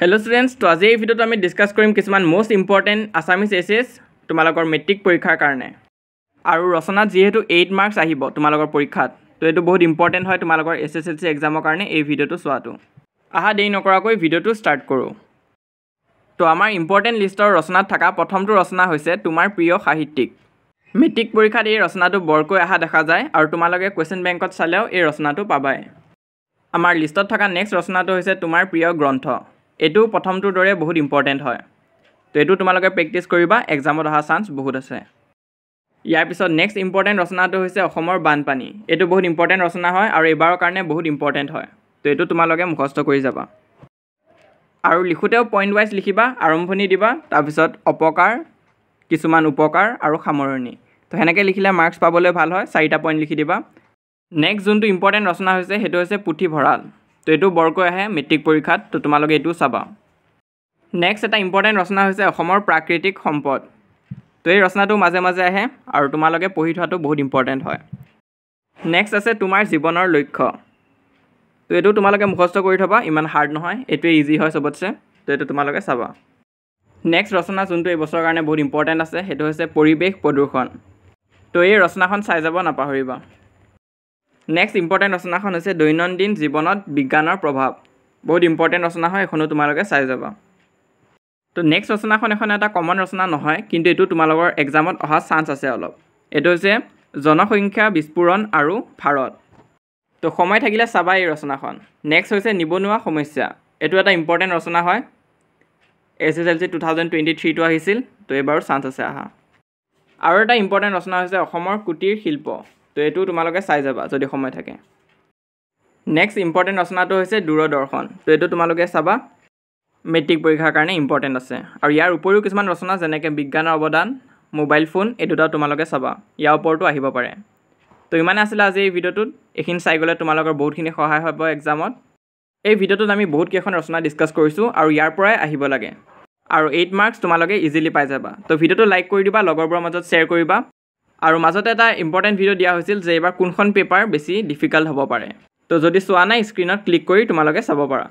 Hello students, to আজি এই ভিডিওটো আমি ডিসকাস কৰিম কিছুমান মোস্ট ইম্পৰ্টেন্ট আসামিজ এছেছ তোমালোকৰ মেট্ৰিক পৰীক্ষাৰ কাৰণে আৰু ৰচনাত যেহেতু 8 মাৰ্কস আহিব তোমালোকৰ পৰীক্ষাত তো এটো বহুত ইম্পৰ্টেন্ট হয় তোমালোকৰ এছএছএলসি এক্সামৰ কাৰণে এই ভিডিওটো চোৱাটো আহা দেই নকৰাকৈ ভিডিওটো স্টাৰ্ট কৰো তো আমাৰ ইম্পৰ্টেন্ট লিষ্টৰ ৰচনাত থকা প্ৰথমটো ৰচনা হৈছে তোমাৰ প্ৰিয় সাহিত্যিক মেট্ৰিক পৰীক্ষাত এই ৰচনাটো বৰকৈ আহা দেখা যায় আৰু তোমালোকে কোৱেশ্চন বেংকত চালেও এই ৰচনাটো পাবাই আমাৰ লিষ্টত থকা নেক্সট ৰচনাটো হৈছে তোমাৰ প্ৰিয় গ্ৰন্থ এটো প্ৰথমটোৰ দৰে বহুত ইম্পৰ্টেন্ট হয় তো এটো তোমালোকে প্ৰেক্টিস কৰিবা এক্সামত অহা চান্স বহুত আছে ইয়াৰ পিছত নেক্সট ইম্পৰ্টেন্ট ৰচনাটো হৈছে অসমৰ বানপানী এটো বহুত ইম্পৰ্টেন্ট ৰচনা হয় আৰু এবাৰৰ কাৰণে বহুত ইম্পৰ্টেন্ট হয় তো এটো তোমালোকে মুখস্থ কৰি যাবা আৰু লিখোতেও পইণ্ট ওয়াইজ লিখিবা আৰম্ভণি দিবা তাৰ পিছত অপকাৰ কিছুমান উপকাৰ আৰু সামৰণি তো হেনেকে লিখিলে মাৰ্কস পাবলৈ ভাল হয় 4টা পইণ্ট লিখি দিবা নেক্সট যোনটো ইম্পৰ্টেন্ট ৰচনা হৈছে হেতু হৈছে পুথিভঁৰাল তো এটো বৰকৈ আহে মেট্ৰিক পৰীক্ষাত তো তোমালোকে এটো চাবা নেক্সট এটা ইম্পৰ্টেন্ট ৰচনা হৈছে অসমৰ প্ৰাকৃতিক সম্পদ তো এই ৰচনাটো মাজে মাজে আহে আৰু তোমালোকে পঢ়ি থোৱাটো বহুত ইম্পৰ্টেন্ট হয় নেক্সট আছে তোমাৰ জীৱনৰ লক্ষ্য তো এটো তোমালোকে মুখস্থ কৰি থবা ইমান হাৰ্ড নহয় এটো ইজি হয় সবতছে তো এটো তোমালোকে চাবা নেক্সট ৰচনা যোনটো এই বছৰৰ কাৰণে বহুত ইম্পৰ্টেন্ট আছে হেতু হৈছে পৰিবেশ প্ৰদূষণ তো এই ৰচনাখন চাই যাব নাপাহৰিবা নেক্সট ইম্পৰ্টেন্ট ৰচনাখন হৈছে দৈনন্দিন জীৱনত বিজ্ঞানৰ প্ৰভাৱ বহুত ইম্পৰ্টেন্ট ৰচনা হয় এখনো তোমালোকে চাই যাবা তো নেক্সট ৰচনাখন এখন এটা কমন ৰচনা নহয় কিন্তু এটো তোমালোকৰ এক্সামত অহা চান্স আছে অলপ এটো হৈছে জনসংখ্যা বিস্ফোৰণ আৰু ভাৰত তো সময় থাকিলে চাবা এই ৰচনাখন নেক্সট হৈছে নিবনুৱা সমস্যা এটো এটা ইম্পৰ্টেন্ট ৰচনা হয় এছএছএলসি 2023 টো আহিছিল তো এবাৰো চান্স আছে আহা আৰু এটা ইম্পৰ্টেন্ট ৰচনা হৈছে অসমৰ কুটিৰ শিল্প তো এটো তোমালোকে চাই যাবা যদি সময় থাকে নেক্সট ইম্পৰ্টেন্ট ৰচনাটো হৈছে দূৰদৰ্শন তো এটো তোমালোকে চাবা মেট্ৰিক পৰীক্ষাৰ কাৰণে ইম্পৰ্টেন্ট আছে আৰু ইয়াৰ উপৰিও কিছুমান ৰচনা যেনেকৈ বিজ্ঞানৰ অৱদান মোবাইল ফোন এই দুটা তোমালোকে চাবা ইয়াৰ ওপৰতো আহিব পাৰে তো ইমানে আছিল আজি এই ভিডিওটোত এখিনি চাই গলে তোমালোকৰ বহুতখিনি সহায় হ'ব এক্সামত এই ভিডিওটোত আমি বহুত কেইখন ৰচনা ডিসকাস কৰিছো আৰু ইয়াৰ পৰাই আহিব লাগে আৰু 8 মাৰ্কস তোমালোকে ইজিলি পাই যাবা তো ভিডিওটো লাইক কৰি দিবা লগৰবোৰৰ মাজত শেয়াৰ কৰিবা আৰু মাজতে এটা ইম্পৰ্টেন্ট ভিডিও দিয়া হৈছিল যে এবাৰ কোনখন পেপাৰ বেছি ডিফিকাল্ট হ'ব পাৰে তো যদি চোৱা নাই স্ক্ৰিনত ক্লিক কৰি তোমালোকে চাব পাৰা